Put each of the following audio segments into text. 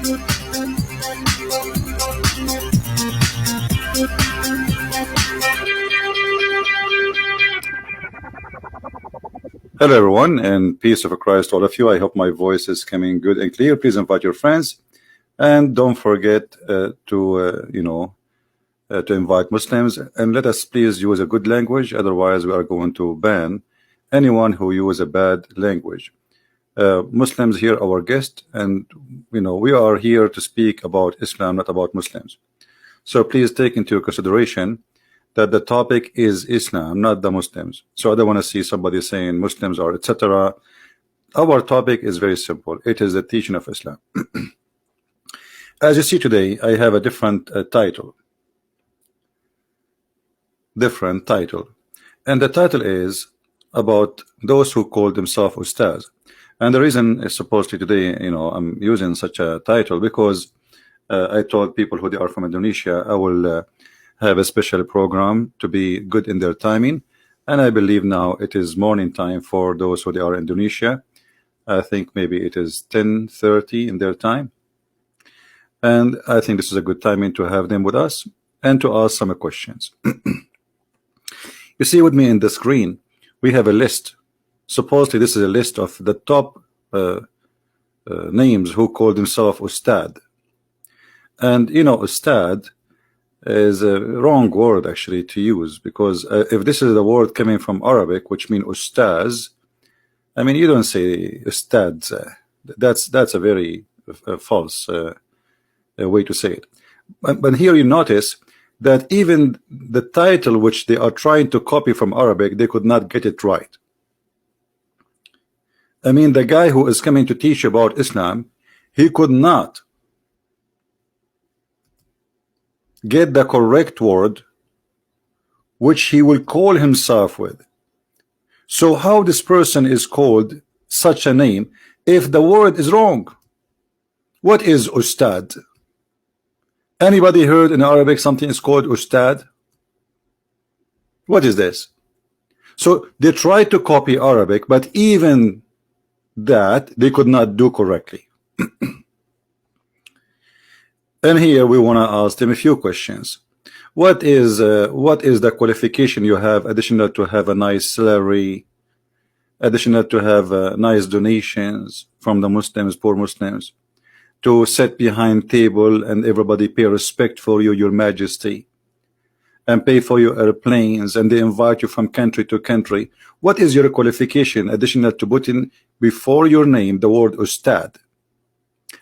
Hello, everyone, and peace of Christ to all of you. I hope my voice is coming good and clear. Please invite your friends, and don't forget to invite Muslims. And let us please use a good language. Otherwise, we are going to ban anyone who use a bad language. Muslims here, our guest, and we are here to speak about Islam, not about Muslims. So please take into consideration that the topic is Islam, not the Muslims. So I don't want to see somebody saying Muslims are etc. Our topic is very simple. It is the teaching of Islam. As you see today, I have a different title. And the title is about those who call themselves Ustaz. And the reason is supposedly today, I'm using such a title because I told people who they are from Indonesia, I will have a special program to be good in their timing, and I believe now it is morning time for those who they are in Indonesia. I think maybe it is 10:30 in their time, and I think this is a good timing to have them with us and to ask some questions. You see with me in the screen, we have a list. Supposedly this is a list of the top names who call themselves Ustad. And Ustad is a wrong word actually to use, because if this is the word coming from Arabic, which means Ustaz, I mean, you don't say Ustad. That's a very false way to say it. But here you notice that even the title which they are trying to copy from Arabic, they could not get it right. I mean, the guy who is coming to teach about Islam, he could not get the correct word which he will call himself with. So how this person is called such a name if the word is wrong? What is Ustad? Anybody heard in Arabic something is called Ustad? What is this? So they tried to copy Arabic, but even that they could not do correctly. And here we want to ask them a few questions. What is the qualification you have additional to have a nice salary, additional to have nice donations from the Muslims, poor Muslims, to sit behind table and everybody pay respect for you, your majesty, and pay for your airplanes, and they invite you from country to country? What is your qualification additional to put in before your name the word Ustad?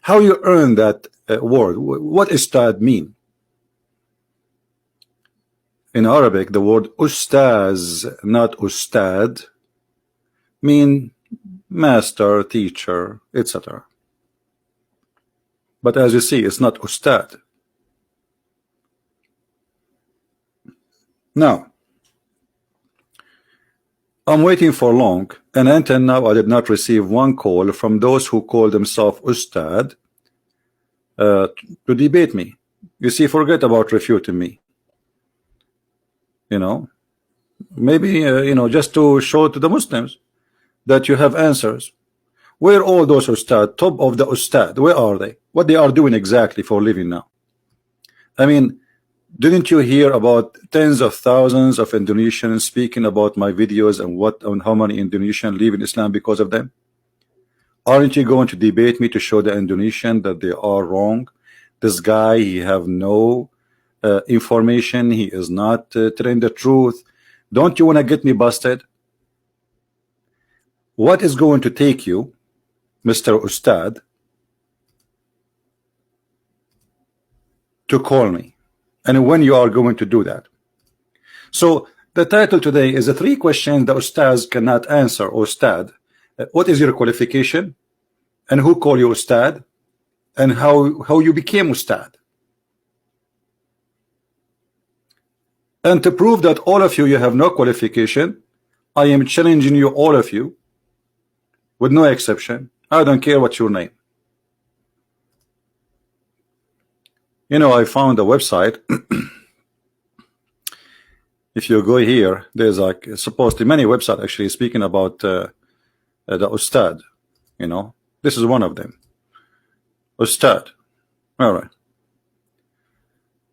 How you earn that word? What Ustad mean? In Arabic, the word Ustaz, not Ustad, mean master, teacher, etc. But as you see, it's not Ustad. Now, I'm waiting for long, and until now I did not receive one call from those who call themselves Ustad to debate me. You see, forget about refuting me. Maybe just to show to the Muslims that you have answers. Where all those Ustad, top of the Ustad, where are they? What they are doing exactly for living now? I mean, didn't you hear about tens of thousands of Indonesians speaking about my videos and how many Indonesians leave in Islam because of them? Aren't you going to debate me to show the Indonesian that they are wrong? This guy, he have no information. He is not telling the truth. Don't you want to get me busted? What is going to take you, Mr. Ustad, to call me? And when you are going to do that? So the title today is the 3 questions the Ustaz cannot answer. Ustad, what is your qualification? And who call you Ustad? And how you became Ustad? And to prove that all of you have no qualification, I am challenging you, all of you, with no exception. I don't care what's your name. I found a website. If you go here, there's like supposedly many websites actually speaking about the Ustad. This is one of them. Ustad. All right.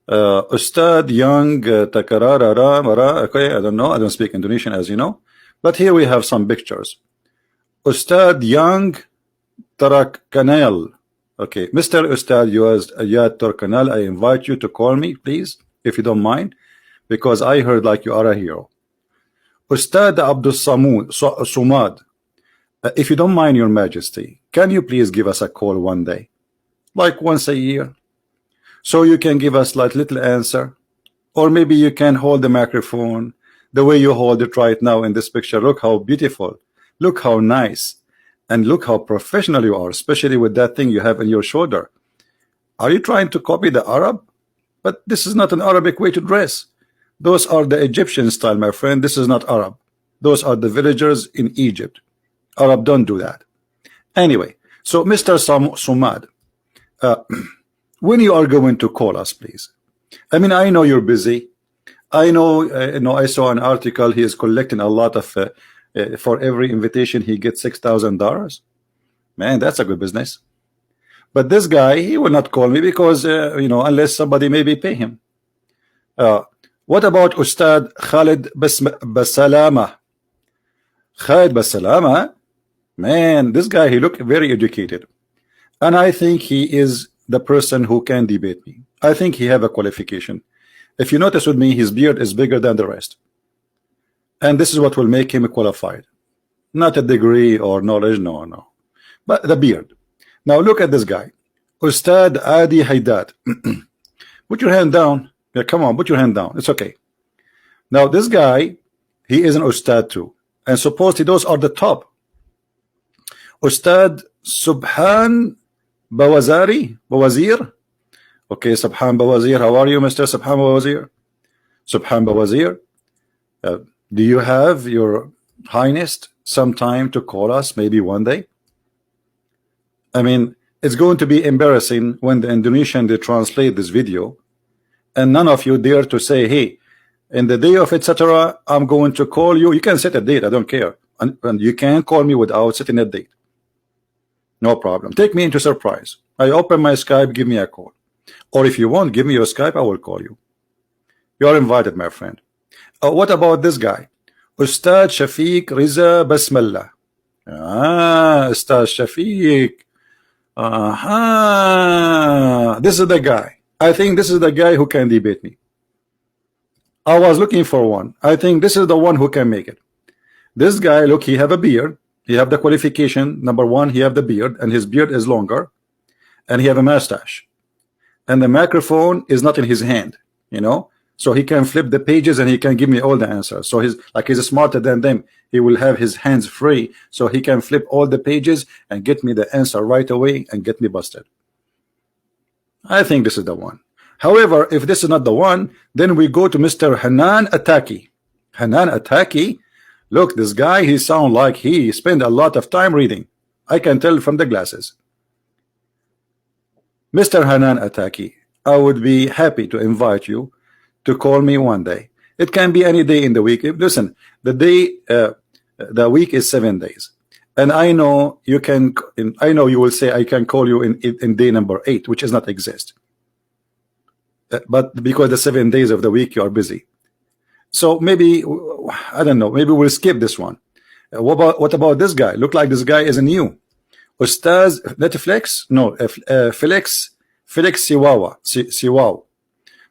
Ustad Young Takarara Mara. Okay, I don't know. I don't speak Indonesian, as you know. But here we have some pictures. Ustad Young Tarak Kanal. Okay, Mr. Ustad Ayat Turkanal, I invite you to call me, please, if you don't mind, because I heard like you are a hero. Ustad Abdul Sumad, if you don't mind, Your Majesty, can you please give us a call one day, like once a year, so you can give us like little answer, or maybe you can hold the microphone the way you hold it right now in this picture. Look how beautiful, look how nice, and look how professional you are, especially with that thing you have in your shoulder. Are you trying to copy the Arab? But this is not an Arabic way to dress. Those are the Egyptian style, my friend. This is not Arab. Those are the villagers in Egypt. Arab don't do that. Anyway, so Mr. Sumad, when you are going to call us, please. I mean, I know you're busy. I know, I saw an article. He is collecting a lot of, for every invitation he gets $6,000. Man, that's a good business. But this guy, he will not call me because, unless somebody maybe pay him. What about Ustad Khalid Basalama? Khalid Basalama, man, this guy, he look very educated. And I think he is the person who can debate me. I think he have a qualification. If you notice with me, his beard is bigger than the rest. And this is what will make him qualified. Not a degree or knowledge, no. But the beard. Now look at this guy. Ustad Adi Haidat. Put your hand down. Yeah, come on, put your hand down. It's okay. Now this guy, he is an Ustad too. And supposedly those are the top. Ustad Subhan Bawazir. Okay, Subhan Bawazir. How are you, Mr. Subhan Bawazir? Subhan Bawazir. Do you have, Your Highness, some time to call us maybe one day? I mean, it's going to be embarrassing when the Indonesian they translate this video and none of you dare to say, hey, in the day of etc. I'm going to call you. You can set a date, I don't care. And you can call me without setting a date. No problem. Take me into surprise. I open my Skype, give me a call. Or if you want, give me your Skype, I will call you. You are invited, my friend. What about this guy? Ustad Shafiq Riza Basmallah. Ustad Shafiq. This is the guy. I think this is the guy who can debate me. I was looking for one. I think this is the one who can make it. This guy, look, he have a beard. He have the qualification. Number one, he have the beard, and his beard is longer, and he have a mustache. And the microphone is not in his hand, so he can flip the pages and he can give me all the answers. So he's smarter than them. He will have his hands free, so he can flip all the pages and get me the answer right away and get me busted. I think this is the one. However, if this is not the one, then we go to Mr. Hanan Attaki. Hanan Attaki, look, this guy, he sound like he spent a lot of time reading. I can tell from the glasses. Mr. Hanan Attaki, I would be happy to invite you to call me one day. It can be any day in the week. Listen, the week is 7 days. And I know you can. I know you will say I can call you in day number 8, which does not exist. But because the 7 days of the week you are busy, so maybe I don't know. Maybe we'll skip this one. What about this guy? Look like this guy is a new Ustaz Netflix. No, Felix Siwawa.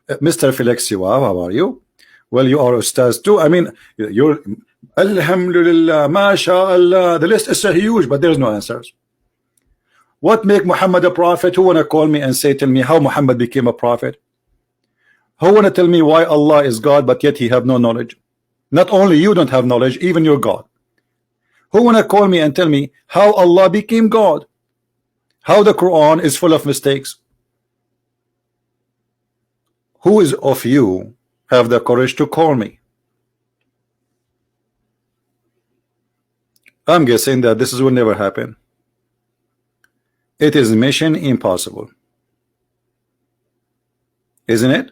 Mr. Felix Siwawa, how are you? Well, you are Ustaz too. I mean, you're Alhamdulillah, MashaAllah. The list is so huge, but there's no answers. What make Muhammad a prophet? Who wanna call me and tell me how Muhammad became a prophet? Who wanna tell me why Allah is God, but yet he have no knowledge? Not only you don't have knowledge, even your God. Who wanna call me and tell me how Allah became God? How the Quran is full of mistakes? Who is of you have the courage to call me? I'm guessing that this will never happen. It is mission impossible, isn't it?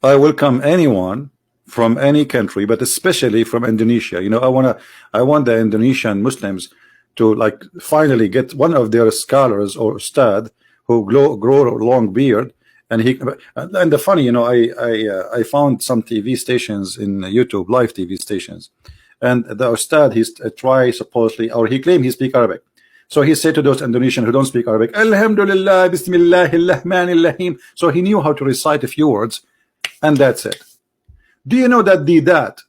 I welcome anyone from any country, but especially from Indonesia. I want the Indonesian Muslims to like finally get one of their scholars or ustad who grow a long beard, and the funny, you know, I found some TV stations in YouTube, live TV stations, and the ustad, he's try supposedly, or he claimed he speak Arabic. So he said to those Indonesians who don't speak Arabic, Alhamdulillah, Bismillahirrahmanirrahim. So he knew how to recite a few words, and that's it. Do you know that Didat,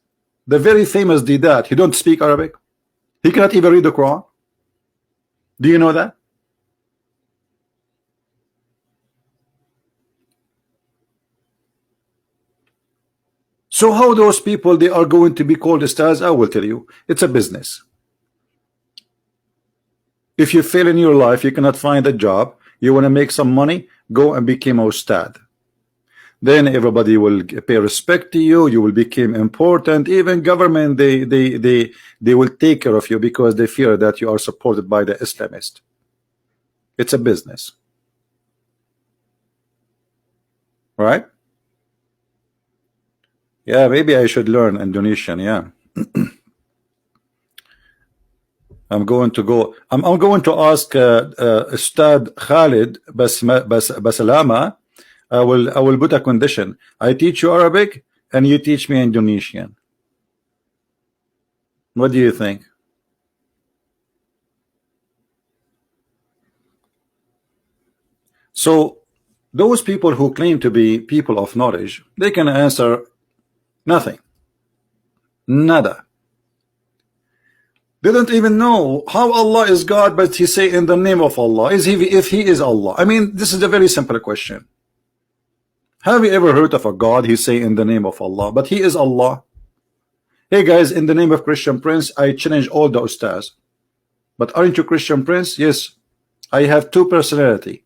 the very famous Didat, he don't speak Arabic? He cannot even read the Quran. Do you know that? So how those people, they are going to be called stars? I will tell you, it's a business. If you fail in your life, you cannot find a job, you want to make some money, go and become a ustad. Then everybody will pay respect to you, you will become important, even government, they will take care of you because they fear that you are supported by the Islamist. It's a business. Right? Yeah, maybe I should learn Indonesian, yeah. I'm going to ask Ustad Khalid Basalama. I will put a condition. I teach you Arabic and you teach me Indonesian. What do you think? So those people who claim to be people of knowledge, they can answer nothing. Nada. They don't even know how Allah is God, but he say in the name of Allah. If he is Allah? I mean, this is a very simple question. Have you ever heard of a God he say in the name of Allah, but he is Allah? Hey guys, in the name of Christian Prince, I challenge all the ustaz. But aren't you Christian Prince? Yes. I have two personality.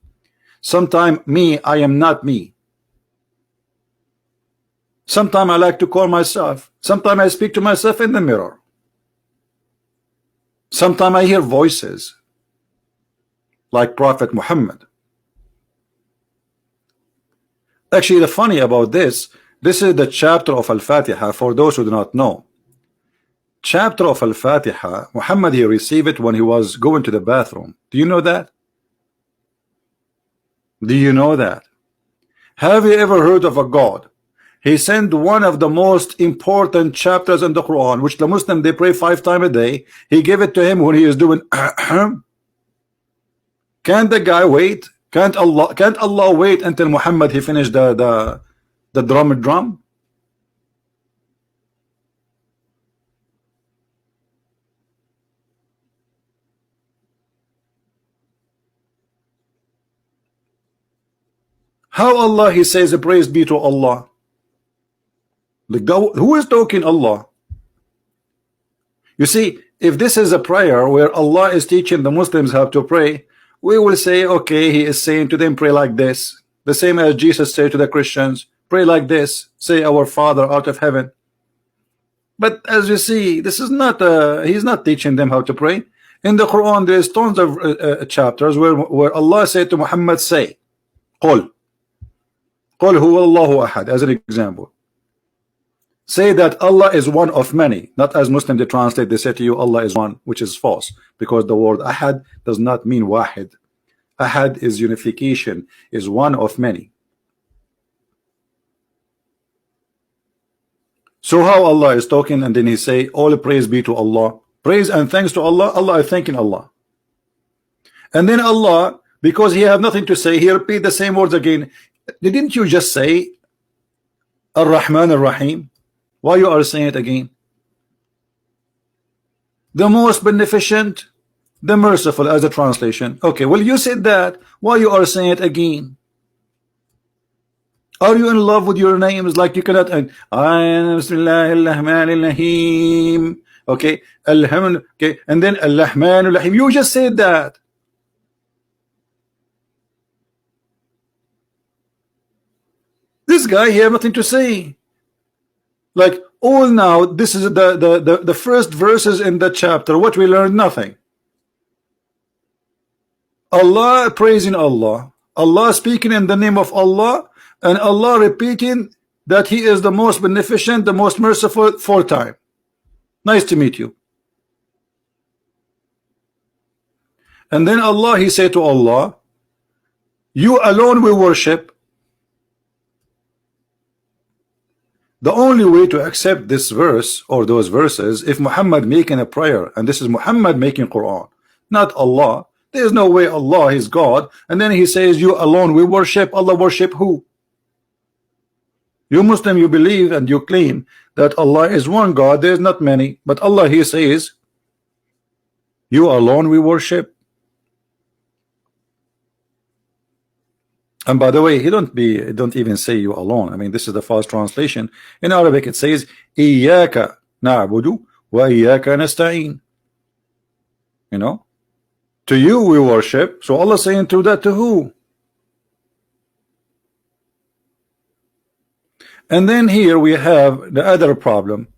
Sometime me, I am not me. Sometimes I like to call myself. Sometimes I speak to myself in the mirror. Sometimes I hear voices like Prophet Muhammad. Actually, the funny about this is the chapter of Al-Fatiha for those who do not know. Chapter of Al-Fatiha, Muhammad, he received it when he was going to the bathroom. Do you know that? Do you know that? Have you ever heard of a God? He sent one of the most important chapters in the Quran, which the Muslim, they pray 5 times a day. He gave it to him when he is doing Can't the guy wait? Can't Allah wait until Muhammad he finished the drum? How Allah he says praise be to Allah? Who is talking Allah? You see, if this is a prayer where Allah is teaching the Muslims how to pray, we will say, okay, he is saying to them, pray like this. The same as Jesus said to the Christians, pray like this, say our Father out of heaven. But as you see, this is not he's not teaching them how to pray. In the Quran, there is tons of chapters where Allah said to Muhammad, say, Qul huwa Allahu ahad, as an example. Say that Allah is one of many, not as Muslims they translate, they say to you Allah is one, which is false, because the word ahad does not mean wahid. Ahad is unification, is one of many. So how Allah is talking and then he say all praise be to Allah, praise and thanks to Allah, Allah is thanking Allah. And then Allah, because he have nothing to say, he repeat the same words again. Didn't you just say Ar-Rahman Ar-Rahim? Why you are saying it again? The most beneficent, the merciful, as a translation. Okay, well you said that. Why you are saying it again? Are you in love with your names? Like you cannot. I am Bismillahirrahmanirrahim. Okay, Alhamdulillah. Okay, and then Al-Rahmanir-Rahim. You just said that. This guy, he have nothing to say. Like all now, this is the first verses in the chapter. What we learned, nothing. Allah praising Allah, Allah speaking in the name of Allah, and Allah repeating that He is the most beneficent, the most merciful 4 times. Nice to meet you. And then Allah, he said to Allah, you alone we worship. The only way to accept this verse or those verses if Muhammad making a prayer, and this is Muhammad making Quran, not Allah. There is no way Allah is God, and then he says you alone we worship. Allah worship who? You Muslim, you believe and you claim that Allah is one God, there is not many, but Allah, he says you alone we worship. And by the way, he don't even say you alone. I mean, this is the false translation. In Arabic it says Iyyaka na'budu wa iyyaka nasta'in. You know, to you we worship. So Allah saying to that to who? And then here we have the other problem.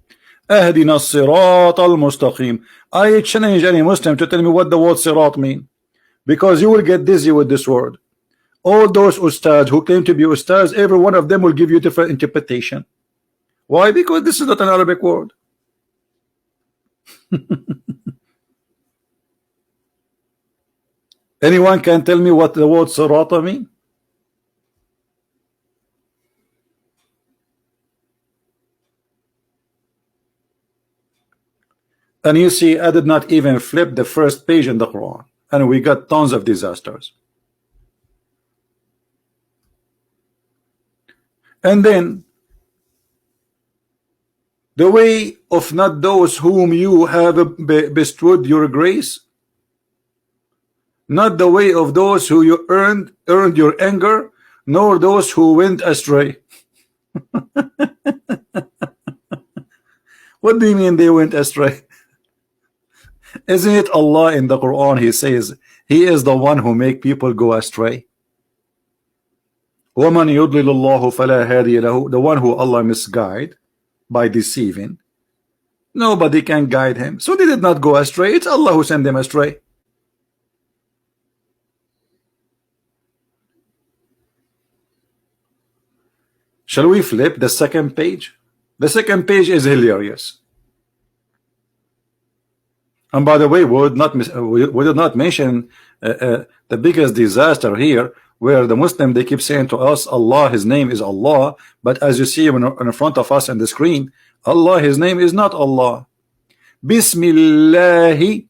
Ahdina as-sirat al-mustaqim. I challenge any Muslim to tell me what the word sirat mean, because you will get dizzy with this word. All those ustads who claim to be ustads, every one of them will give you different interpretation. Why? Because this is not an Arabic word. Anyone can tell me what the word sirata mean? And you see, I did not even flip the first page in the Quran, and we got tons of disasters. And then the way of not those whom you have bestowed your grace, not the way of those who you earned your anger, nor those who went astray. What do you mean they went astray? Isn't it Allah in the Quran? He says he is the one who make people go astray. وَمَنْ يُضْلِلُ اللَّهُ فَلَا هَادِيَ لَهُ. The one who Allah misguide by deceiving, nobody can guide him. So they did not go astray. It's Allah who sent them astray. Shall we flip the second page? The second page is hilarious. And by the way, we did not mention the biggest disaster here, where the Muslim, they keep saying to us Allah, his name is Allah, but as you see in front of us on the screen, Allah, his name is not Allah. Bismillah,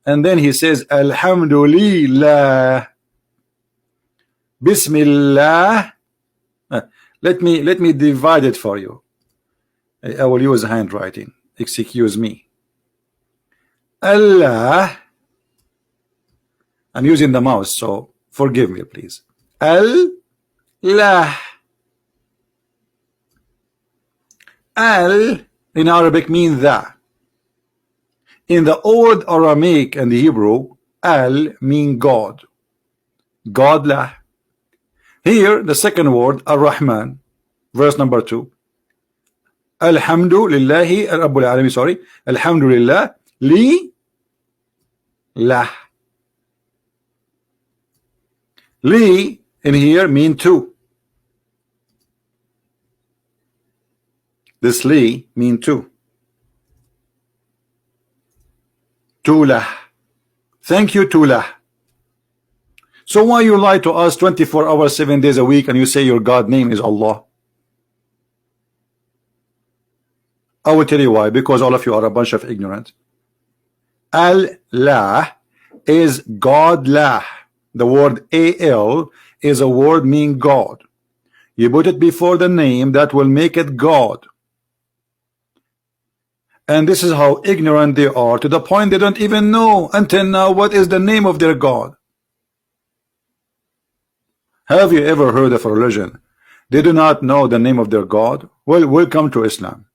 and then he says Alhamdulillah. Bismillah. Let me divide it for you. I will use handwriting. Excuse me. Allah. I'm using the mouse, so forgive me, please. Allah. Al in Arabic means the. In the old Aramaic and the Hebrew, Al mean God. God lah. Here, the second word, Ar-Rahman, verse number 2. Alhamdulillahi Rabbil Alamin, sorry. Alhamdulillah li lah. Li in here mean two. This li mean two. Tulah. Thank you, Tulah. So why you lie to us 24 hours, 7 days a week, and you say your God name is Allah? I will tell you why. Because all of you are a bunch of ignorant. Allah is God lah. The word al is a word mean God. You put it before the name, that will make it God. And this is how ignorant they are, to the point they don't even know until now what is the name of their God. Have you ever heard of a religion they do not know the name of their God? Well, welcome to Islam.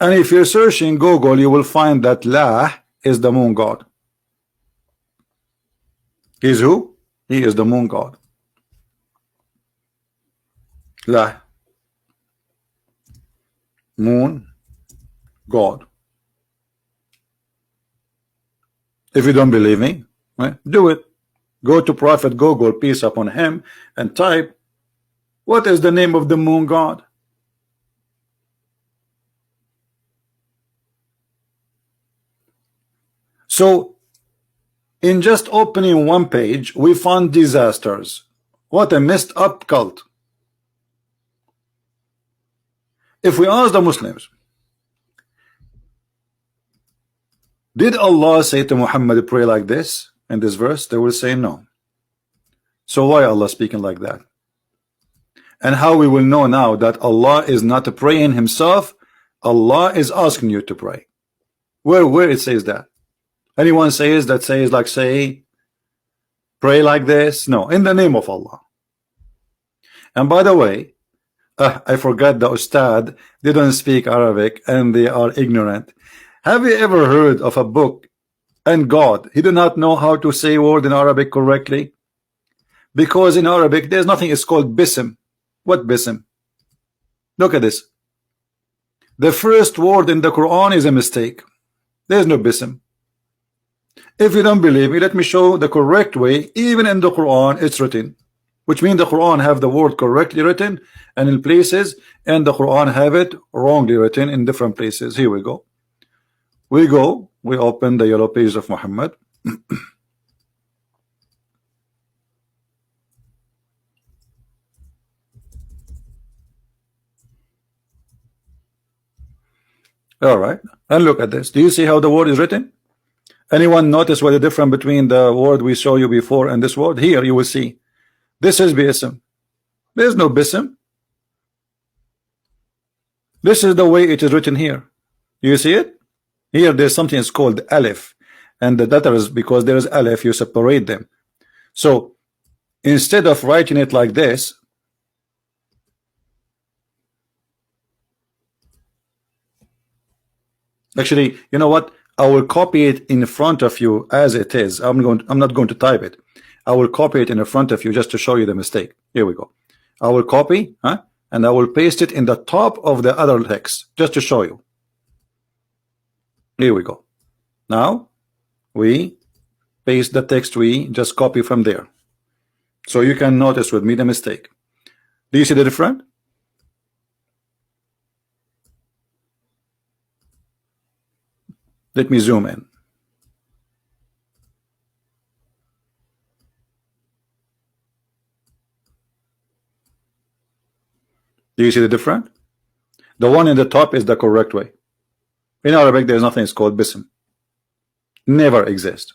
And if you're searching Google, you will find that La is the moon god. He's who? He is the moon god. La. Moon god. If you don't believe me, do it. Go to Prophet Google, peace upon him, and type, what is the name of the moon god? So in just opening one page, we found disasters. What a messed up cult. If we ask the Muslims, did Allah say to Muhammad, pray like this in this verse? They will say no. So why Allah speaking like that? And how we will know now that Allah is not praying himself? Allah is asking you to pray. Where it says that? Anyone says that says like say pray like this? No, in the name of Allah. And by the way, I forgot the Ustad, they don't speak Arabic and they are ignorant. Have you ever heard of a book and God, he do not know how to say word in Arabic correctly? Because in Arabic there's nothing, it's called bism. What bism? Look at this. The first word in the Quran is a mistake. There's no bism. If you don't believe me, let me show the correct way. Even in the Quran it's written, which means the Quran have the word correctly written and in places, and the Quran have it wrongly written in different places. Here we go. We open the yellow page of Muhammad. All right, and look at this. Do you see how the word is written? Anyone notice what the difference between the word we show you before and this word? Here you will see this is bism. There's no bism. This is the way it is written here. You see it? Here there's something that's called alif, and the letters, because there is alif, you separate them. So instead of writing it like this, actually, you know what? I will copy it in front of you as it is. I'm not going to type it. I will copy it in front of you just to show you the mistake. Here we go. I will copy, and I will paste it in the top of the other text just to show you. Here we go. Now we paste the text we just copy from there, so you can notice with me the mistake. Do you see the difference? Let me zoom in. Do you see the difference? The one in the top is the correct way. In Arabic there is nothing is called bism. Never exist.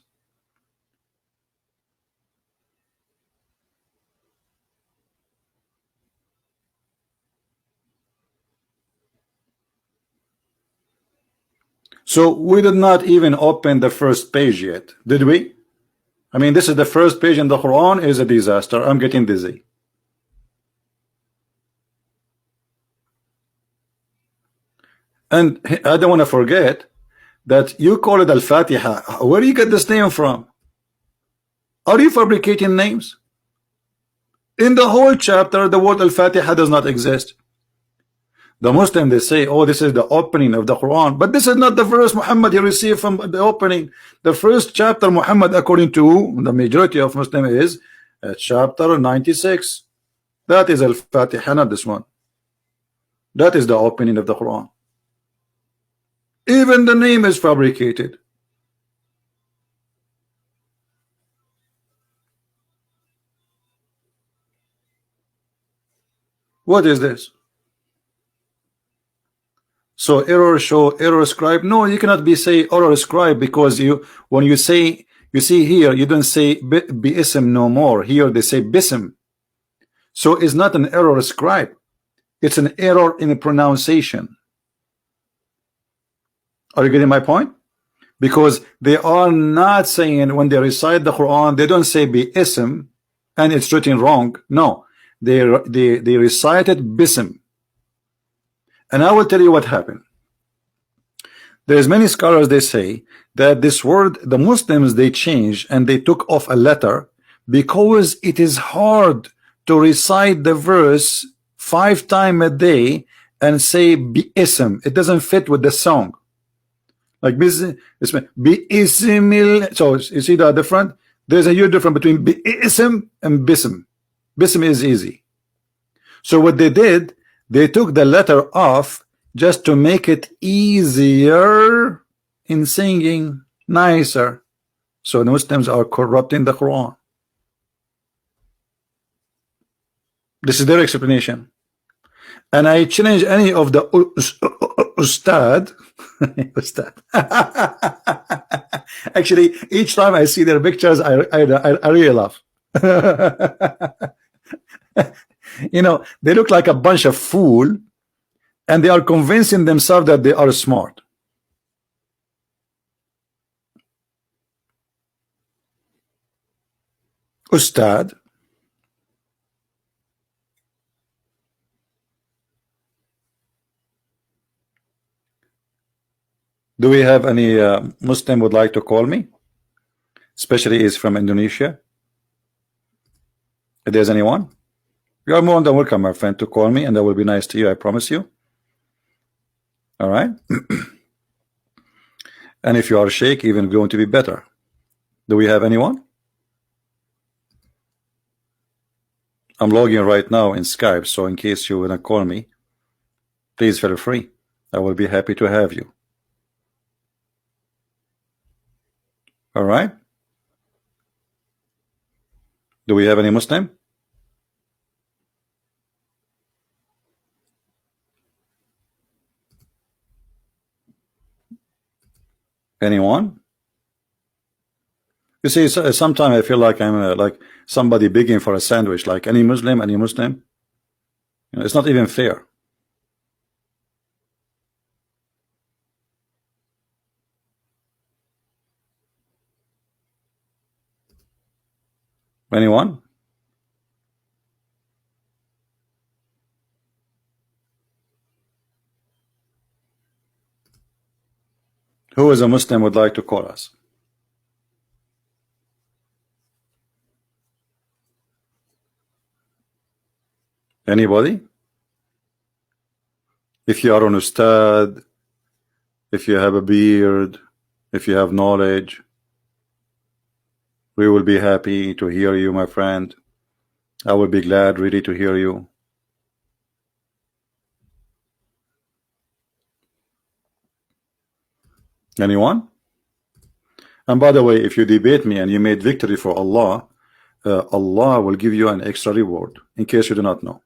So we did not even open the first page yet, did we? I mean, this is the first page in the Quran is a disaster. I'm getting dizzy. And I don't want to forget that you call it Al-Fatiha. Where do you get this name from? Are you fabricating names? In the whole chapter, the word Al-Fatiha does not exist. The Muslim, they say, oh, this is the opening of the Quran. But this is not the verse Muhammad he received from the opening. The first chapter Muhammad, according to the majority of Muslim, is chapter 96. That is Al-Fatiha, not this one. That is the opening of the Quran. Even the name is fabricated. What is this? So error show, error scribe. No, you cannot be say error scribe, because you, when you say, you see here, you don't say bism no more. Here they say bism. So it's not an error scribe. It's an error in pronunciation. Are you getting my point? Because they are not saying, when they recite the Quran, they don't say bism and it's written wrong. No, they recited bism. And I will tell you what happened. There's many scholars, they say that this word, the Muslims, they changed and they took off a letter because it is hard to recite the verse 5 times a day and say bism. It doesn't fit with the song. Like bism, so you see the difference? There's a huge difference between bism and bism. Bism is easy. So what they did, they took the letter off just to make it easier in singing. nicer. So the Muslims are corrupting the Quran. This is their explanation. And I challenge any of the ustad. Ustad. Actually, each time I see their pictures, I really laugh. You know, they look like a bunch of fool, and they are convincing themselves that they are smart. Ustad. Do we have any Muslim would like to call me? Especially is from Indonesia. If there's anyone, you are more than welcome, my friend, to call me, and that will be nice to you, I promise you. All right. And if you are Sheikh, even going to be better. Do we have anyone? I'm logging right now in Skype, so in case you wanna call me, please feel free. I will be happy to have you. All right. Do we have any Muslim? Anyone? You see, sometimes I feel like I'm like somebody begging for a sandwich, like any Muslim, any Muslim. You know, it's not even fair. Anyone? Who is a Muslim would like to call us? Anybody? If you are an ustad, if you have a beard, if you have knowledge, we will be happy to hear you, my friend. I will be glad really to hear you. Anyone? And by the way, if you debate me and you made victory for Allah, Allah will give you an extra reward, in case you do not know.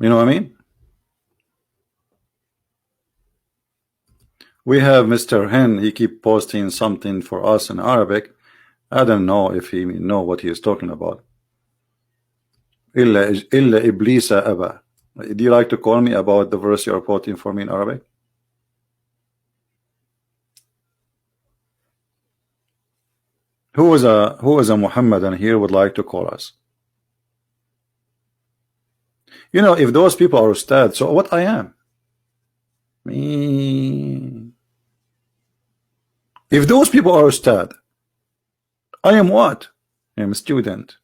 You know what I mean? We have Mr. Hen, he keep posting something for us in Arabic. I don't know if he know what he is talking about. Illa iblisa aba. Do you like to call me about the verse you are quoting for me in Arabic? Who is a Muhammadan here would like to call us? You know, if those people are ustad, so what I am? Me. If those people are ustad, I am what? I am a student.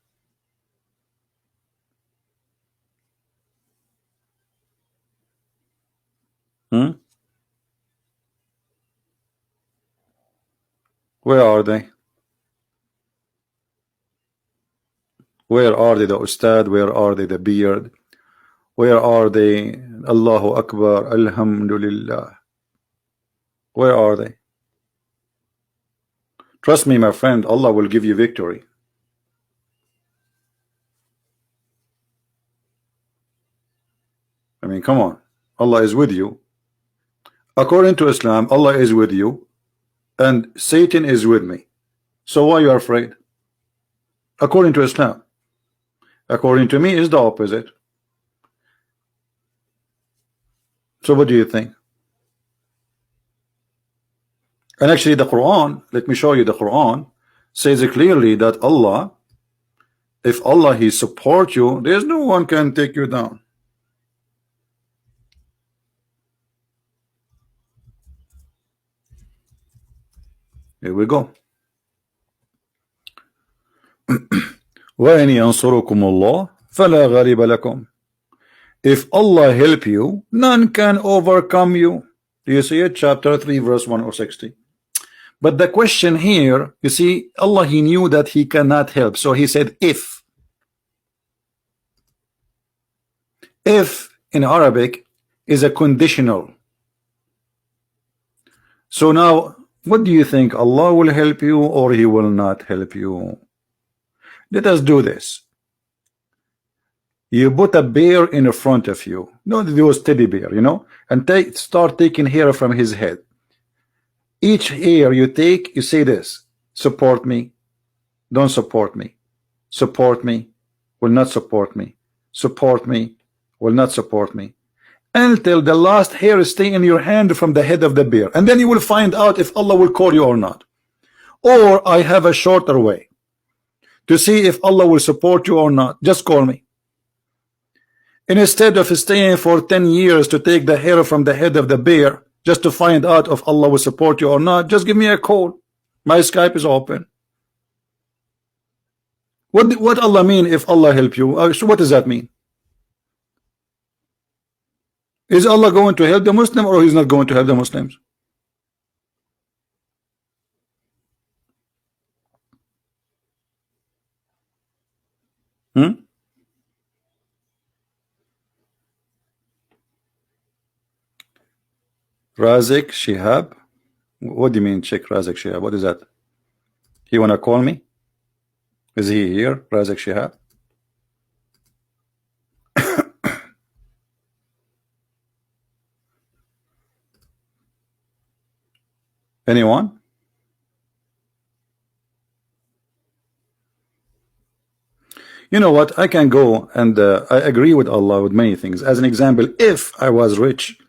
Where are they? Where are they, the ustad? Where are they, the beard? Where are they? Allahu Akbar, Alhamdulillah. Where are they? Trust me, my friend, Allah will give you victory. I mean, come on. Allah is with you. According to Islam, Allah is with you, and Satan is with me. So why you are afraid? According to Islam. According to me, is the opposite. So what do you think? And actually the Quran, let me show you, the Quran says clearly that Allah, if Allah he support you, there's no one can take you down. Here we go. وَإِنْ يَنْصُرُكُمُ اللَّهُ فَلَا غَالِبَ لَكُمْ. If Allah help you, none can overcome you. Do you see it? Chapter 3, verse 160. But the question here, you see, Allah, he knew that he cannot help. So he said, if in Arabic, is a conditional. So now, what do you think? Allah will help you or He will not help you? Let us do this. You put a bear in front of you. No, those teddy bear, you know, and start taking hair from his head. Each hair you take, you say this: support me, don't support me, support me, will not support me, support me, will not support me, until the last hair stay in your hand from the head of the bear, and then you will find out if Allah will call you or not. Or I have a shorter way to see if Allah will support you or not. Just call me. And instead of staying for 10 years to take the hair from the head of the bear just to find out if Allah will support you or not, just give me a call. My Skype is open. What Allah mean if Allah help you? So what does that mean? Is Allah going to help the Muslim or He's not going to help the Muslims? Razik Shihab? What do you mean, Sheikh Razik Shihab? What is that? He wanna call me? Is he here, Razik Shihab? Anyone? You know what? I can go and I agree with Allah with many things. As an example, if I was rich,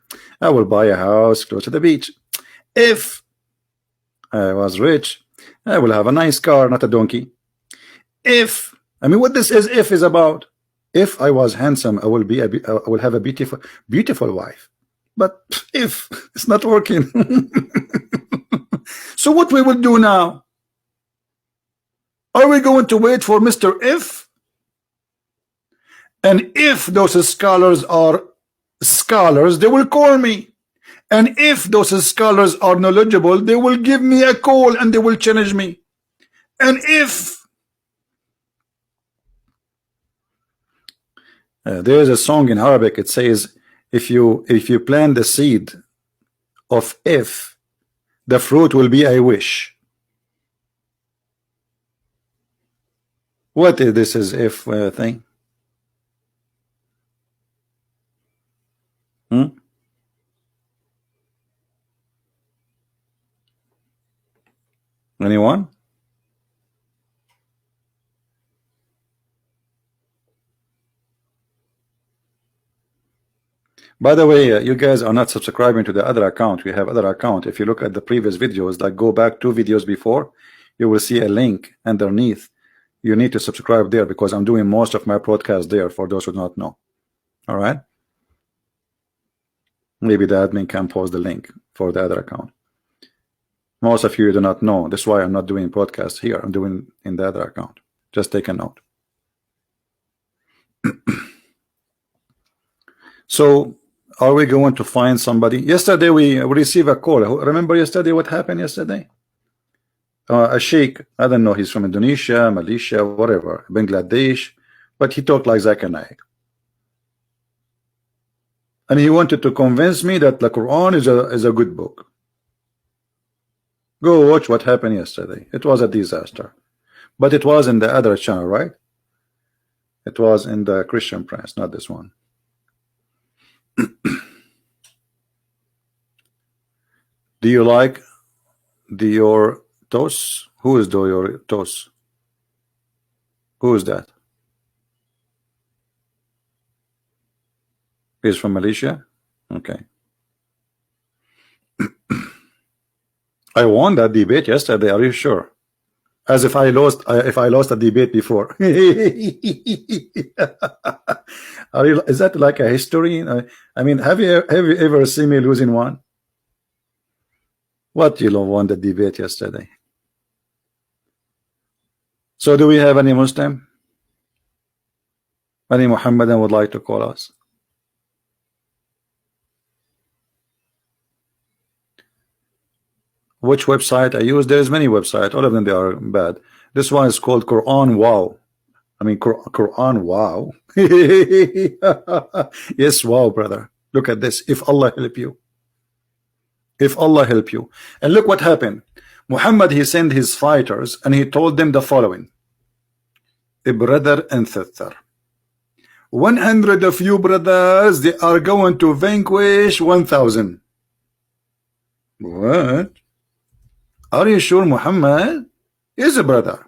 I will buy a house close to the beach. If I was rich, I will have a nice car, not a donkey. If, I mean, what this if is about. If I was handsome, I will have a beautiful wife. But if it's not working, so what we will do now? Are we going to wait for Mr. If? And if those scholars are scholars, they will call me. And if those scholars are knowledgeable, they will give me a call and they will challenge me. And if there is a song in Arabic, it says, if you plant the seed of if, the fruit will be I wish. What is this is if thing? Anyone? By the way, you guys are not subscribing to the other account. We have other account. If you look at the previous videos, like go back 2 videos before, you will see a link underneath. You need to subscribe there because I'm doing most of my broadcast there for those who do not know. All right. Maybe the admin can post the link for the other account. Most of you do not know. That's why I'm not doing podcast here. I'm doing in the other account. Just take a note. So are we going to find somebody? Yesterday we received a call. Remember yesterday what happened yesterday? A sheikh, I don't know, he's from Indonesia, Malaysia, whatever, Bangladesh, but he talked like Zakir Naik. And he wanted to convince me that the Quran is a good book. Go watch what happened yesterday. It was a disaster. But it was in the other channel, right? It was in the Christian Prince, not this one. Do you like Dior Tos? Who is Dior Tos? Who is that? He's from Malaysia? Okay. I won that debate yesterday. Are you sure? As if I lost a debate before. Is that like a history? I mean, have you ever seen me losing one? What, you won the debate yesterday? So do we have any Muslim? Any Muhammadan would like to call us? Which website I use? There's many websites. All of them, they are bad. This one is called Quran Wow. I mean, Quran Wow. Yes, wow, brother. Look at this. If Allah help you. If Allah help you. And look what happened. Muhammad, he sent his fighters and he told them the following. A brother and sister. 100 of you brothers, they are going to vanquish 1,000. What? Are you sure Muhammad is a brother?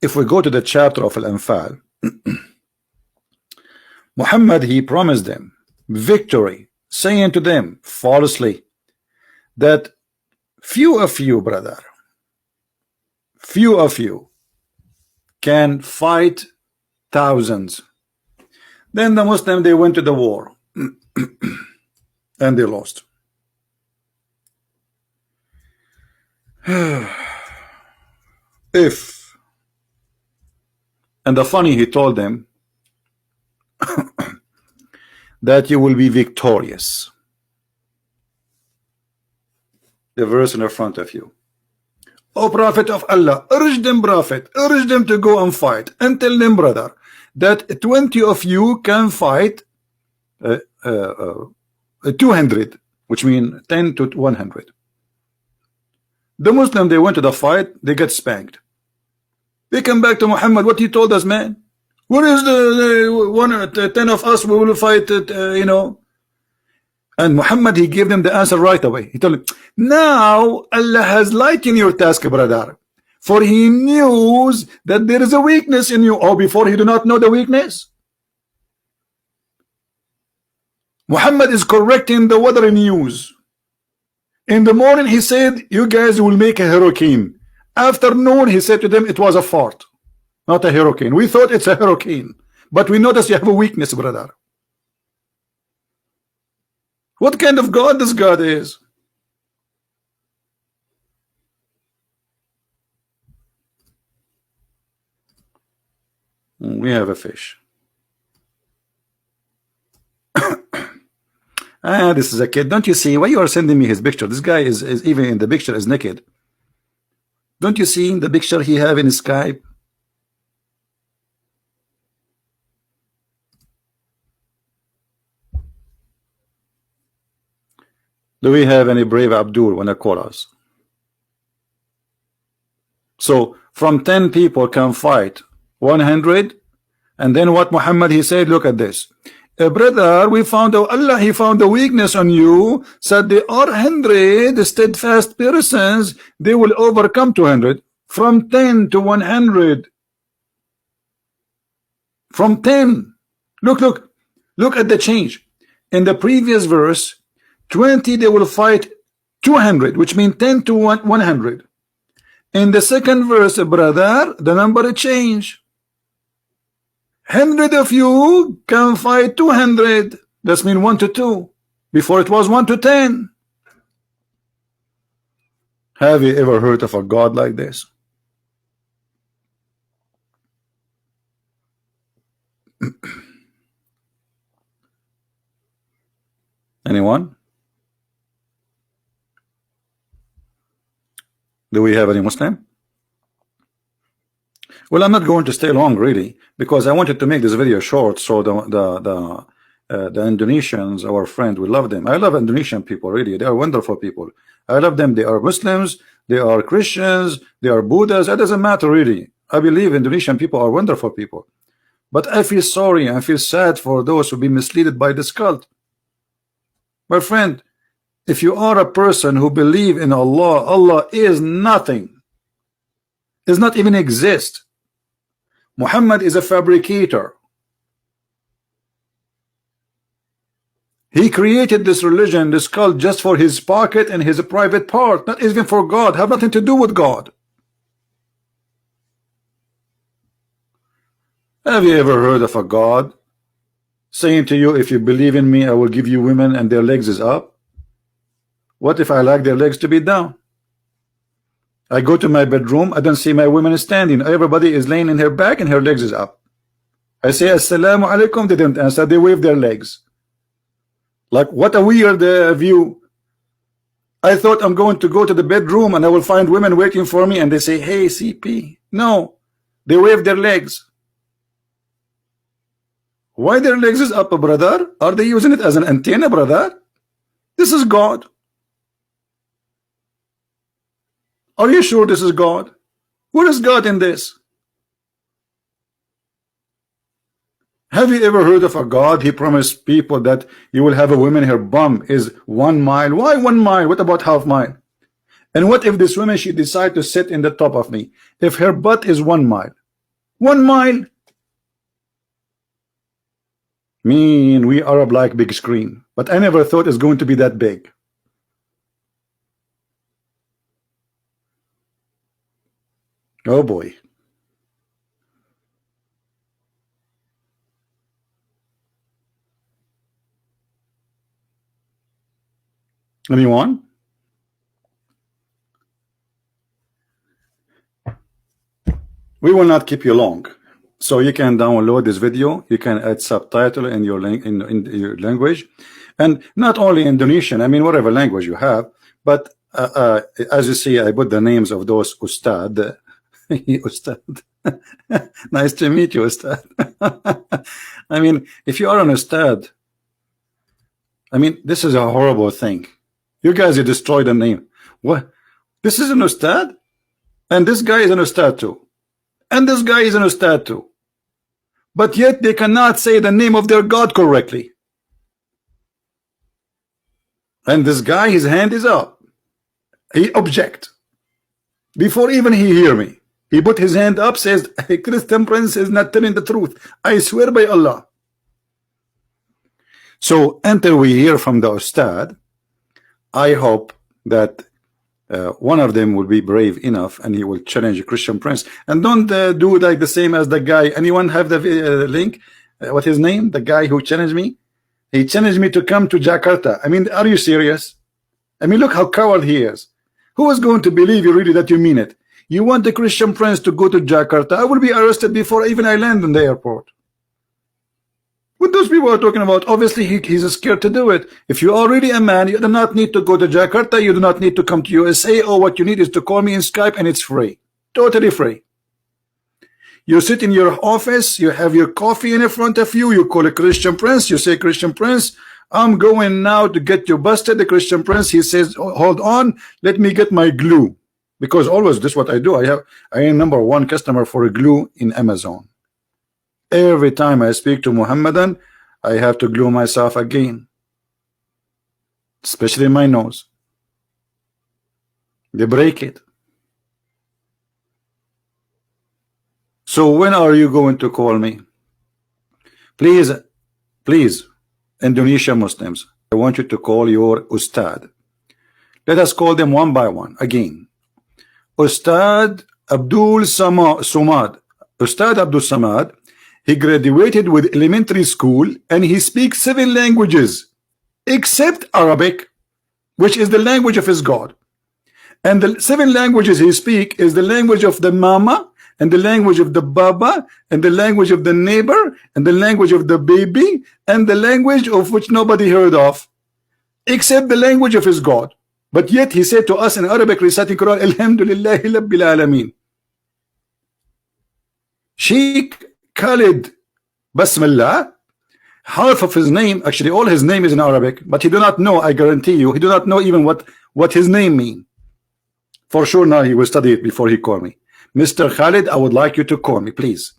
If we go to the chapter of Al-Anfal, Muhammad, he promised them victory, saying to them falsely that few of you, brother, few of you can fight thousands. Then the Muslim, they went to the war and they lost. If, and the funny, he told them that you will be victorious. The verse in the front of you. O Prophet of Allah, urge them, Prophet, urge them to go and fight, and tell them, brother, that 20 of you can fight 200, which means 10 to 100. The Muslim, they went to the fight, they get spanked. They come back to Muhammad, what he told us, man? What is the 10 of us, we will fight it, you know? And Muhammad, he gave them the answer right away. He told them, now Allah has lightened your task, brother, for he knows that there is a weakness in you. Oh, before he do not know the weakness? Muhammad is correcting the weather news. In the morning he said, you guys will make a hurricane. Afternoon he said to them, it was a fart, not a hurricane. We thought it's a hurricane, but we noticed you have a weakness, brother. What kind of God this God is? We have a fish. This is a kid. Don't you see why you are sending me his picture? This guy is even in the picture is naked. Don't you see the picture he have in Skype? Do we have any brave Abdul when they call us? So from 10 people can fight 100, and then what Muhammad he said, look at this. Brother, we found Allah, he found a weakness on you, said there are 100 steadfast persons, they will overcome 200. From 10 to 100. From 10. Look at the change. In the previous verse, 20 they will fight 200, which means 10 to 100. In the second verse, brother, the number change. 100 of you can fight 200. That's mean 1 to 2. Before it was 1 to 10. Have you ever heard of a God like this? Anyone? Do we have any Muslim? Well, I'm not going to stay long really, because I wanted to make this video short so the Indonesians, our friend, we love them. I love Indonesian people, really. They are wonderful people. I love them. They are Muslims, they are Christians, they are Buddhas. It doesn't matter really. I believe Indonesian people are wonderful people. But I feel sorry, I feel sad for those who be misled by this cult. My friend, if you are a person who believe in Allah, Allah is nothing, does not even exist. Muhammad is a fabricator. He created this religion, this cult, just for his pocket and his private part, not even for God, have nothing to do with God. Have you ever heard of a God saying to you, if you believe in me, I will give you women and their legs is up? What if I like their legs to be down? I go to my bedroom, I don't see my women standing. Everybody is laying in her back and her legs is up. I say, Assalamu alaikum, they didn't answer, they wave their legs. Like, what a weird view. I thought I'm going to go to the bedroom and I will find women waiting for me and they say, hey, CP. No, they wave their legs. Why their legs is up, brother? Are they using it as an antenna, brother? This is God. Are you sure this is God? Where is God in this? Have you ever heard of a God? He promised people that you will have a woman, her bum is 1 mile. Why 1 mile? What about half mile? And what if this woman, she decide to sit in the top of me? If her butt is 1 mile. 1 mile? Mean we Arab like big screen. But I never thought it's going to be that big. Oh boy. Anyone? We will not keep you long. So you can download this video. You can add subtitle in your in your language, and not only Indonesian. I mean, whatever language you have. But as you see, I put the names of those ustad. Ustad. Nice to meet you, ustad. I mean, if you are an ustad, I mean, this is a horrible thing. You guys, you destroyed the name. What? This is an ustad, and this guy is an ustad too. And this guy is an ustad too. But yet they cannot say the name of their God correctly. And this guy, his hand is up. He object. Before even he hear me, he put his hand up, says, a Christian prince is not telling the truth. I swear by Allah. So until we hear from the ustad, I hope that one of them will be brave enough and he will challenge a Christian prince. And don't do like the same as the guy. Anyone have the link? What his name? The guy who challenged me? He challenged me to come to Jakarta. I mean, are you serious? I mean, look how coward he is. Who is going to believe you really that you mean it? You want the Christian prince to go to Jakarta? I will be arrested before even I land in the airport. What those people are talking about, obviously he's scared to do it. If you're already a man, you do not need to go to Jakarta, you do not need to come to USA. All what you need is to call me in Skype, and it's free, totally free. You sit in your office, you have your coffee in front of you, you call a Christian prince, you say, Christian prince, I'm going now to get you busted. The Christian prince, he says, hold on, let me get my glue. Because always this is what I do. I am #1 customer for a glue in Amazon. Every time I speak to Muhammadan, I have to glue myself again, especially my nose. They break it. So when are you going to call me? Please, please, Indonesian Muslims, I want you to call your ustad. Let us call them one by one again. Ustad Abdul Samad. Ustad Abdul Samad. He graduated with elementary school and he speaks 7 languages except Arabic, which is the language of his God. And the 7 languages he speaks is the language of the mama, and the language of the baba, and the language of the neighbor, and the language of the baby, and the language of which nobody heard of, except the language of his God. But yet he said to us in Arabic, reciting Quran, Alhamdulillahi Rabbil Alameen. Sheikh Khalid Basmallah, half of his name, actually all his name is in Arabic, but he do not know, I guarantee you, he do not know even what his name mean. For sure now he will study it before he call me. Mr. Khalid, I would like you to call me, please.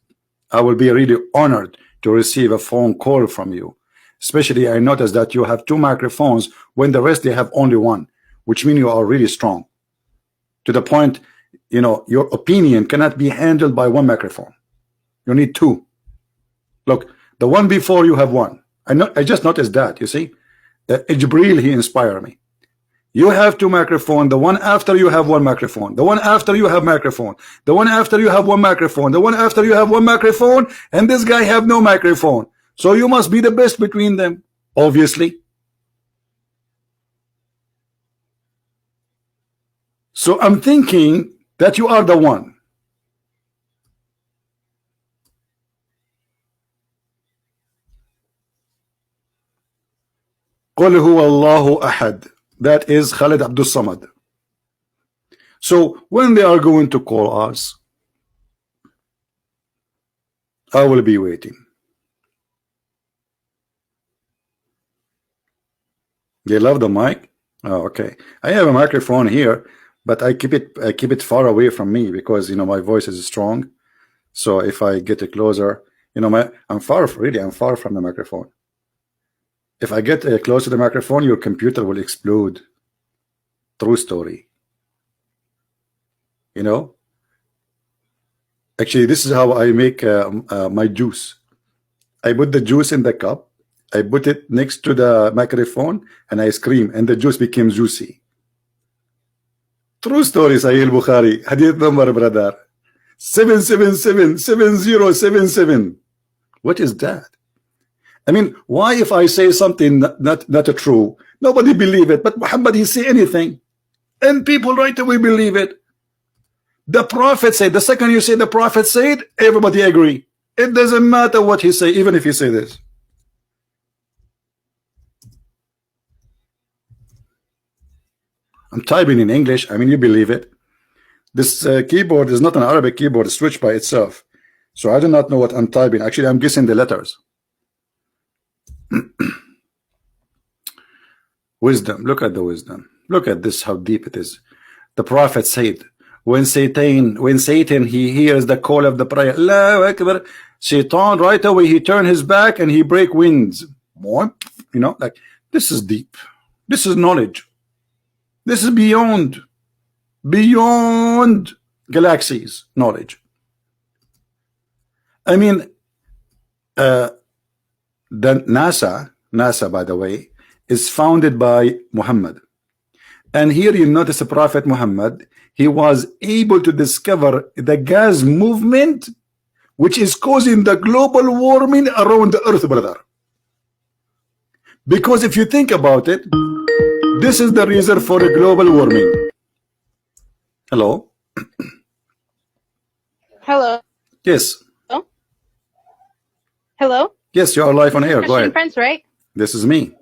I will be really honored to receive a phone call from you. Especially I noticed that you have 2 microphones when the rest they have only 1, which means you are really strong. To the point, you know, your opinion cannot be handled by 1 microphone. You need 2. Look, the one before you have 1. I just noticed that, you see. Jibril, he inspired me. You have 2 microphones. The one after you have 1 microphone. The one after you have microphone. The one after you have 1 microphone. The one after you have 1 microphone. And this guy have no microphone. So you must be the best between them, obviously. So I'm thinking that you are the one. قل هو الله أحد. That is Khalid Abdul Samad. So when they are going to call us, I will be waiting. You love the mic? Oh, okay. I have a microphone here, but I keep it far away from me because my voice is strong. So if I get it closer, I'm far from the microphone. If I get close to the microphone, your computer will explode. True story. Actually, this is how I make my juice. I put the juice in the cup, I put it next to the microphone, and I scream, and the juice became juicy. True story, Sahih Bukhari. Hadith number, brother. 7777077. What is that? I mean, why if I say something not true, nobody believe it, but Muhammad, he say anything, and people right away believe it. The Prophet said, the second you say the Prophet said, everybody agree. It doesn't matter what he say, even if he say this. I'm typing in English. I mean, you believe it. This keyboard is not an Arabic keyboard, it's switched by itself. So I do not know what I'm typing. Actually, I'm guessing the letters. Wisdom. Look at the wisdom. Look at this, how deep it is. The Prophet said, when Satan he hears the call of the prayer, Allahu Akbar, Satan right away he turn his back and he break winds. Like this is deep. This is knowledge. This is beyond galaxies knowledge. I mean, the NASA, by the way, is founded by Muhammad. And here you notice the Prophet Muhammad, he was able to discover the gas movement which is causing the global warming around the earth, brother. Because if you think about it, this is the reason for the global warming. Hello? Hello. Yes. Oh. Hello? Yes, you are live on air. Go ahead. Prince, right? This is me.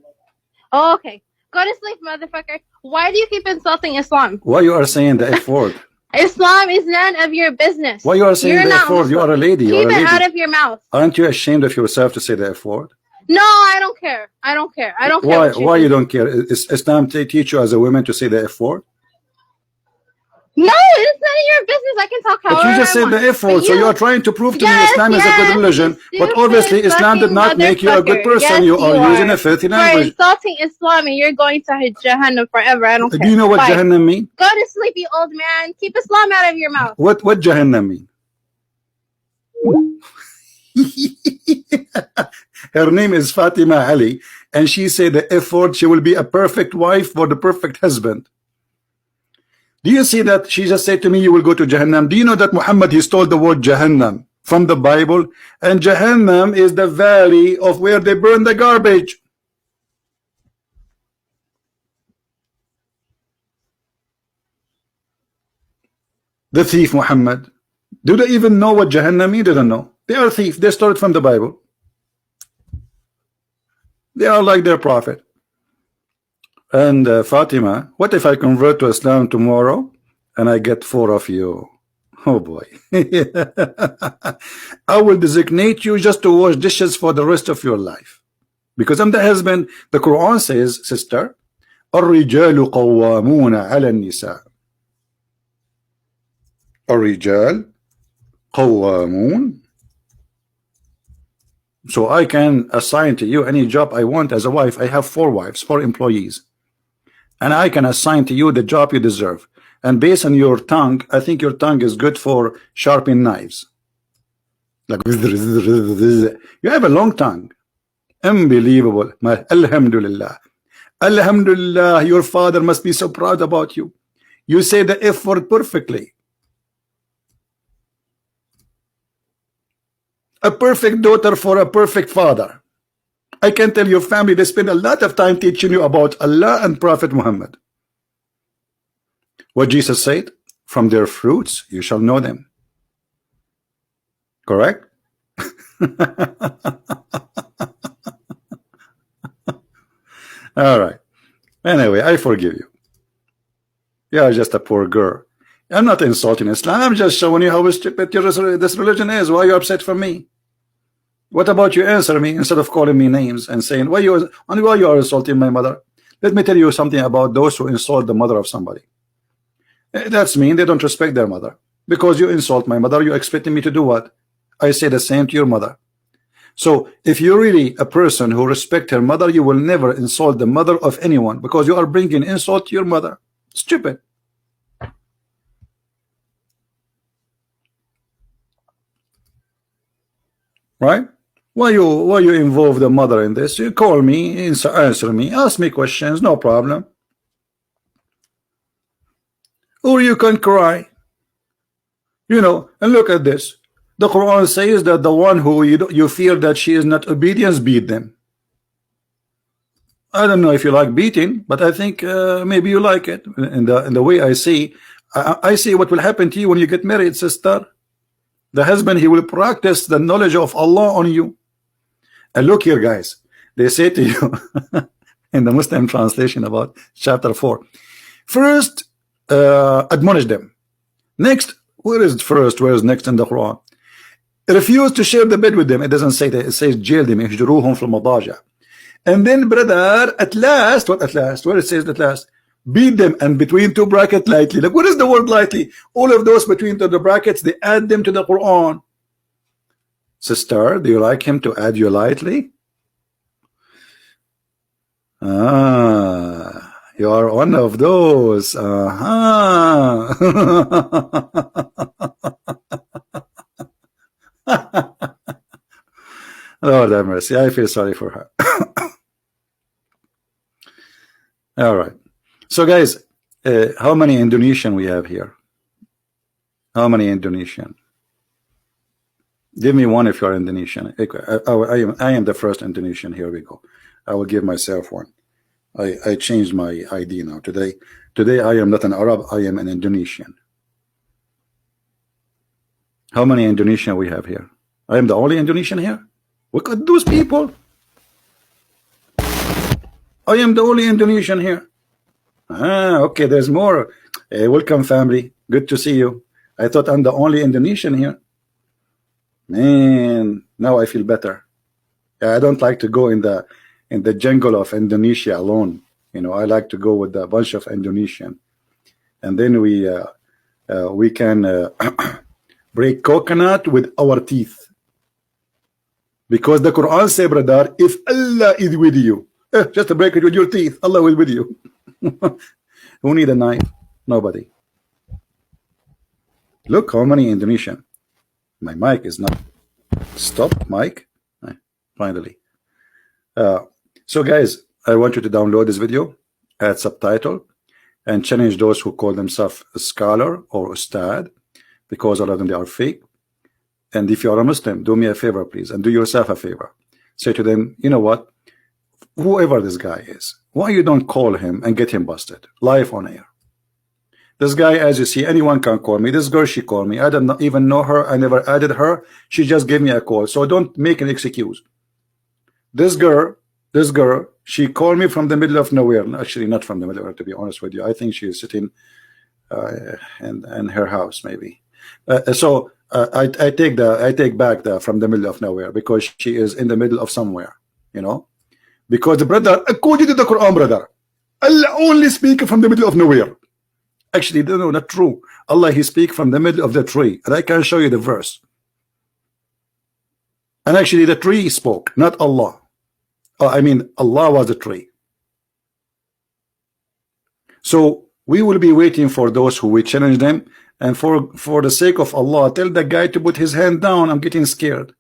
Oh, okay. Go to sleep, motherfucker. Why do you keep insulting Islam? Why you are saying the F word? Islam is none of your business. Why you are saying the F word? You are a lady. Keep it out of your mouth. Aren't you ashamed of yourself to say the F word? No, I don't care. I don't care. I don't care. Why you don't care? Is Islam teach you as a woman to say the F word? No, it's none of your business. I can talk however But you just said the F word, so you are trying to prove to me Islam is a good religion. But obviously Islam did not make you a good person. You are using a filthy language. You're insulting Islam and you're going to Jahannam forever. I don't care. Do you know what Jahannam mean? Go to sleep, you old man. Keep Islam out of your mouth. What Jahannam mean? Her name is Fatima Ali, and she said the F word, she will be a perfect wife for the perfect husband. Do you see that she just said to me, you will go to Jahannam? Do you know that Muhammad, he stole the word Jahannam from the Bible? And Jahannam is the valley of where they burn the garbage. The thief Muhammad. Do they even know what Jahannam means? They don't know. They are thieves. They stole it from the Bible. They are like their prophet. And Fatima, what if I convert to Islam tomorrow and I get 4 of you? Oh boy. I will designate you just to wash dishes for the rest of your life. Because I'm the husband. The Quran says, sister, الرجال قوامون على النساء. الرجال قوامون. So I can assign to you any job I want as a wife. I have 4 wives, 4 employees. And I can assign to you the job you deserve. And based on your tongue, I think your tongue is good for sharpening knives. Like you have a long tongue. Unbelievable. Alhamdulillah. Alhamdulillah, your father must be so proud about you. You say the F word perfectly. A perfect daughter for a perfect father. I can tell your family they spend a lot of time teaching you about Allah and Prophet Muhammad. What Jesus said, from their fruits you shall know them. Correct? All right. Anyway, I forgive you. You are just a poor girl. I'm not insulting Islam. I'm just showing you how stupid this religion is. Why are you upset for me? What about you answer me instead of calling me names and saying why you are insulting my mother? Let me tell you something about those who insult the mother of somebody. That's mean they don't respect their mother. Because you insult my mother, you expecting me to do what? I say the same to your mother. So if you're really a person who respect her mother, you will never insult the mother of anyone, because you are bringing insult to your mother. Stupid. Right? Why you involve the mother in this? You call me, answer me, ask me questions, no problem. Or you can cry. You know, and look at this. The Quran says that the one who you fear that she is not obedient, beat them. I don't know if you like beating, but I think maybe you like it. In the way I see, I see what will happen to you when you get married, sister. The husband, he will practice the knowledge of Allah on you. And look here, guys. They say to you in the Muslim translation about chapter 4. First, admonish them. Next, where is first? Where is next in the Quran? Refuse to share the bed with them. It doesn't say that. It says jail them. اهجروهم في المضاجع. And then, brother, at last, what at last? Where it says at last? Beat them, and between two brackets lightly. Like, what is the word lightly? All of those between the brackets, they add them to the Quran. Sister, do you like him to add you lightly? Ah, you are one of those. Lord have mercy. I feel sorry for her. All right. So, guys, how many Indonesian we have here? How many Indonesian? Give me one if you're Indonesian. I am the first Indonesian. Here we go. I will give myself one. I changed my ID now. Today I am not an Arab. I am an Indonesian. How many Indonesian we have here? I am the only Indonesian here. Look at those people. I am the only Indonesian here. Okay, there's more. Welcome, family. Good to see you. I thought I'm the only Indonesian here. Man, now I feel better. I don't like to go in the jungle of Indonesia alone. You know, I like to go with a bunch of Indonesian, and then we can break coconut with our teeth, because the Quran says, brother, if Allah is with you, just to break it with your teeth, Allah will with you. Who need a knife? Nobody. Look how many Indonesian. My mic is not. Stop, mic. Finally. So, guys, I want you to download this video, add subtitle, and challenge those who call themselves a scholar or ustad, because a lot of them, they are fake. And if you are a Muslim, do me a favor, please, and do yourself a favor. Say to them, you know what? Whoever this guy is, why you don't call him and get him busted live on air? This guy, as you see, anyone can call me. This girl, she called me. I don't even know her. I never added her. She just gave me a call. So don't make an excuse. This girl, she called me from the middle of nowhere. Actually, not from the middle of nowhere, to be honest with you. I think she is sitting in her house, maybe. So I take back the from the middle of nowhere, because she is in the middle of somewhere, you know. Because, brother, according to the Quran, brother, Allah only speaks from the middle of nowhere. Actually, no, not true. Allah, he speaks from the middle of the tree, and I can show you the verse. And actually, the tree spoke, not Allah. I mean, Allah was the tree. So we will be waiting for those who will challenge them, and for the sake of Allah, tell the guy to put his hand down. I'm getting scared.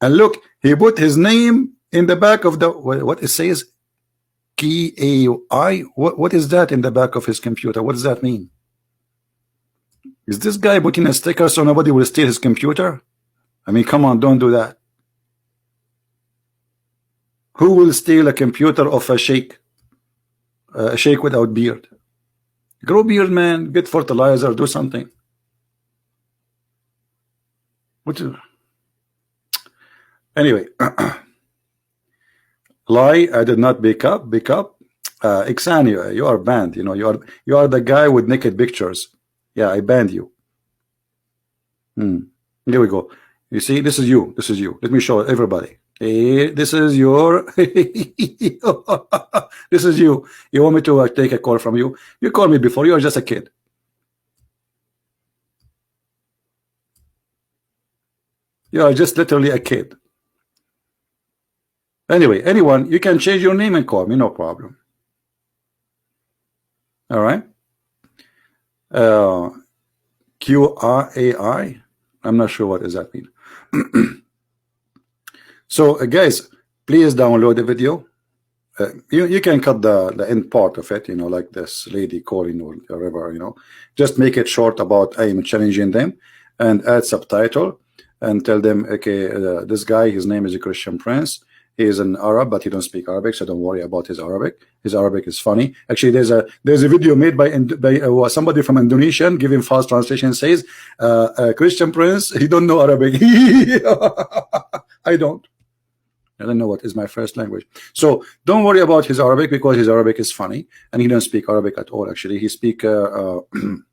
And look, he put his name in the back of the, what it says, KAI. What is that in the back of his computer? What does that mean? Is this guy putting a sticker so nobody will steal his computer? I mean, come on, don't do that. Who will steal a computer of a sheikh? A sheikh without beard. Grow beard, man. Get fertilizer. Do something. Anyway. Lie, I did not pick up. Ixan, you are banned. You know, you are the guy with naked pictures. Yeah, I banned you. Here we go. You see, this is you. This is you. Let me show everybody. Hey, this is your This is you. You want me to take a call from you? You called me before. You are just a kid. You are just literally a kid. Anyway, anyone, you can change your name and call me, no problem. All right. QRAI. I'm not sure what does that mean. So guys, please download the video. You can cut the end part of it, you know, like this lady calling or whatever, you know. Just make it short about I am challenging them, and add subtitle and tell them, okay, this guy, his name is a Christian Prince. He is an Arab, but he don't speak Arabic, so don't worry about his Arabic. His Arabic is funny. Actually, there's a video made by somebody from Indonesia giving false translation, says Christian Prince, he don't know Arabic. I don't know what is my first language. So don't worry about his Arabic, because his Arabic is funny, and he don't speak Arabic at all. Actually, he speak you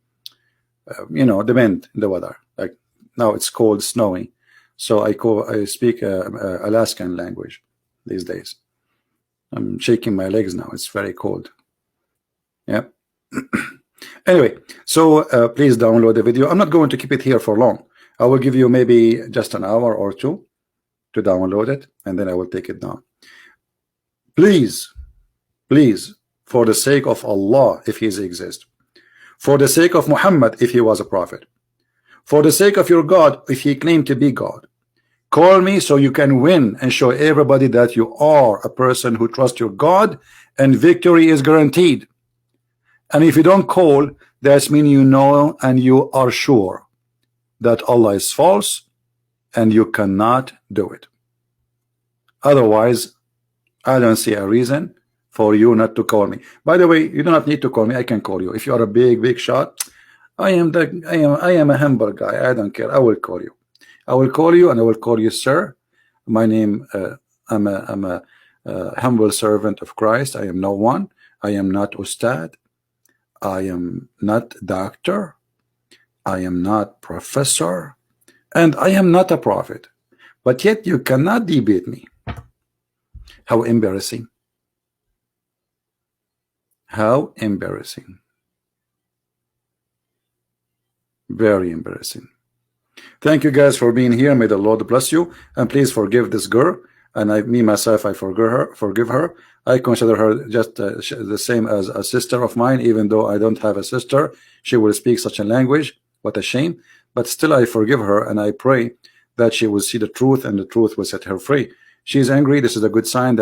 know, the wind in the weather. Like now it's cold, snowy, so I speak Alaskan language these days. I'm shaking my legs now. It's very cold. Yeah. Anyway, so please download the video. I'm not going to keep it here for long. I will give you maybe just an hour or two to download it, and then I will take it down. Please, please, for the sake of Allah, if he exists, for the sake of Muhammad, if he was a prophet, for the sake of your God, if he claimed to be God, call me so you can win and show everybody that you are a person who trusts your God, and victory is guaranteed. And if you don't call, that means you know and you are sure that Allah is false, and you cannot do it. Otherwise, I don't see a reason for you not to call me. By the way, you do not need to call me. I can call you. If you are a big shot, I am a humble guy. I don't care. I will call you. I will call you, and I will call you sir. My name, I'm a humble servant of Christ. I am no one. I am not Ustad. I am not doctor. I am not professor. And I am not a prophet. But yet you cannot debate me. How embarrassing. How embarrassing. Very embarrassing. Thank you guys for being here. May the Lord bless you, and please forgive this girl. And me myself, I forgive her. I consider her just the same as a sister of mine, even though I don't have a sister. She will speak such a language. What a shame. But still, I forgive her, and I pray that she will see the truth, and the truth will set her free. She's angry. This is a good sign that